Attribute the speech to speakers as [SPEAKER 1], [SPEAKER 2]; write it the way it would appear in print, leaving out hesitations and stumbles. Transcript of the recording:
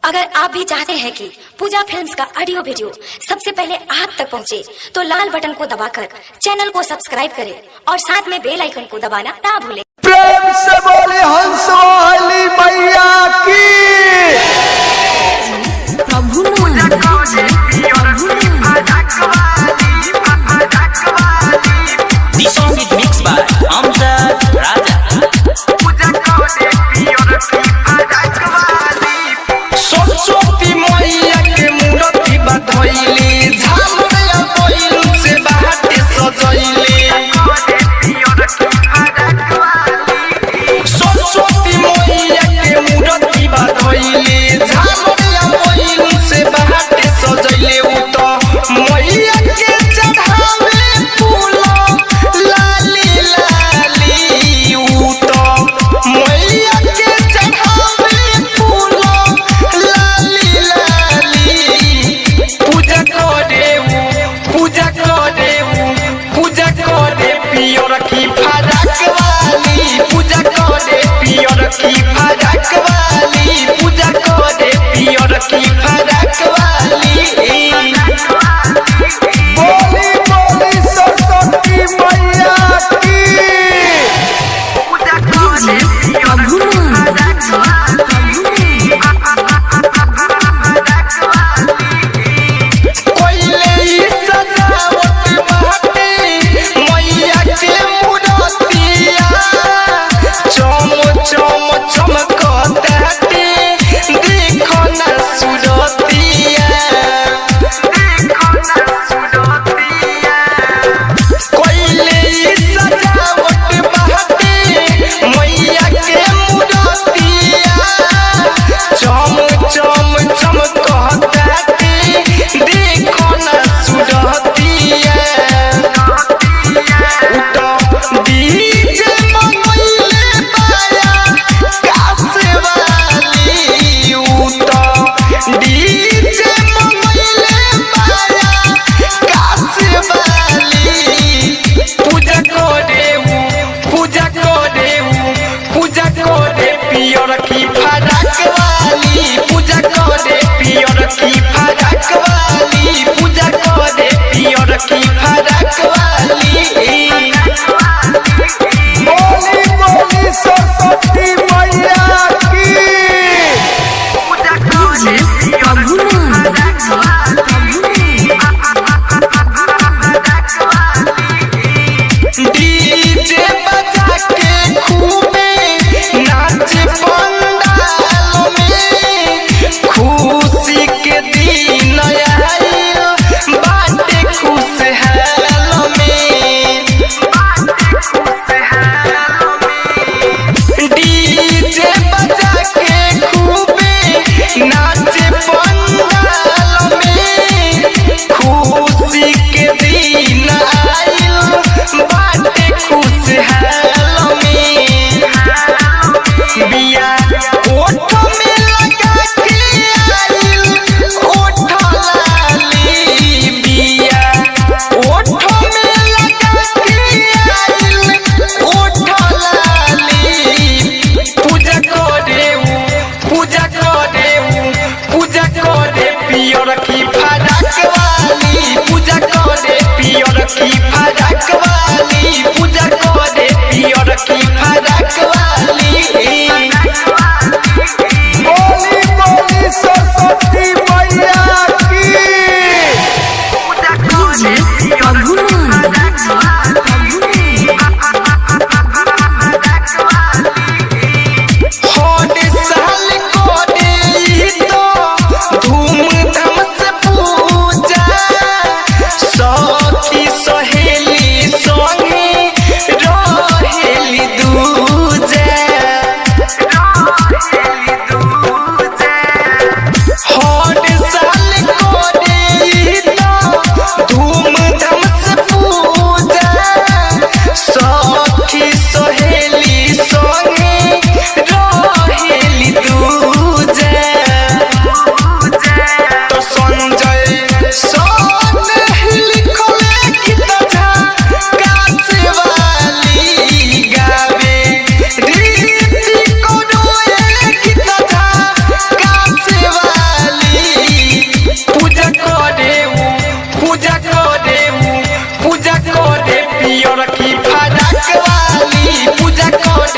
[SPEAKER 1] अगर आप भी चाहते हैं कि पूजा फिल्म्स का ऑडियो वीडियो सबसे पहले आप तक पहुंचे, तो लाल बटन को दबाकर चैनल को सब्सक्राइब करें और साथ में बेल आइकन को दबाना ना भूलें।
[SPEAKER 2] प्रेम से बोले हंस वाली मैया की।
[SPEAKER 3] The song is mixed by Amjad Raja.
[SPEAKER 2] Saraswati मैया के मूर्ति बधइले, झालरिया बैलून से बाटे सजइले। सरस्वती मैया के मूर्ति बधइले, झालरिया बैलून से बाटे सजइले। उ तो मैया के चढ़ावे फूल लाली लाली, उ तो मैया के चढ़ावे फूल लाली लाली। पूजा करे पियर की फराक वाली, पूजा करे पियर की फराक वाली, पूजा करे पियर की फराक वाली। बोली बोली सरस्वती मैया की। कोइले सजावट बाटे मैया के मूर्तिया, चम चम चमकताटे देखो ना सुरतिया। कोइले सजावट बाटे मैया के मूर्तिया, चम चम चमकताटे देखो ना सुरतिया। उठो डीजे मंगइले बाया कास वाली, उठो डीजे मंगइले बाया कास वाली। पूजा करे पियर की फराक वाली, पूजा करे पियर की फराक वाली, पूजा करे पियर की फराक वाली। बोली बोली सरस्वती मैया की। डीजे बजा के खूबे नाच पंडाल में, खुशी के दिन आइल बाटे खुशहाल में। डीजे बजा के खूबे नाच पंडाल में, खुशी के दिन आइल बाटे खुशहाल में। बिया ओठ में लगा के आइल ओठ लाली, बिया ओठ में लगा के आइल ओठ लाली। पूजा करे पियर की फराक वाली, पूजा करे पियर की फराक वाली, पूजा करे पियर की फराक वाली। बोली बोली सरस्वती मैया की। हर साल करे तो धूमधाम से पूजा, सखी सहेली पियर की फराक वाली पूजा करे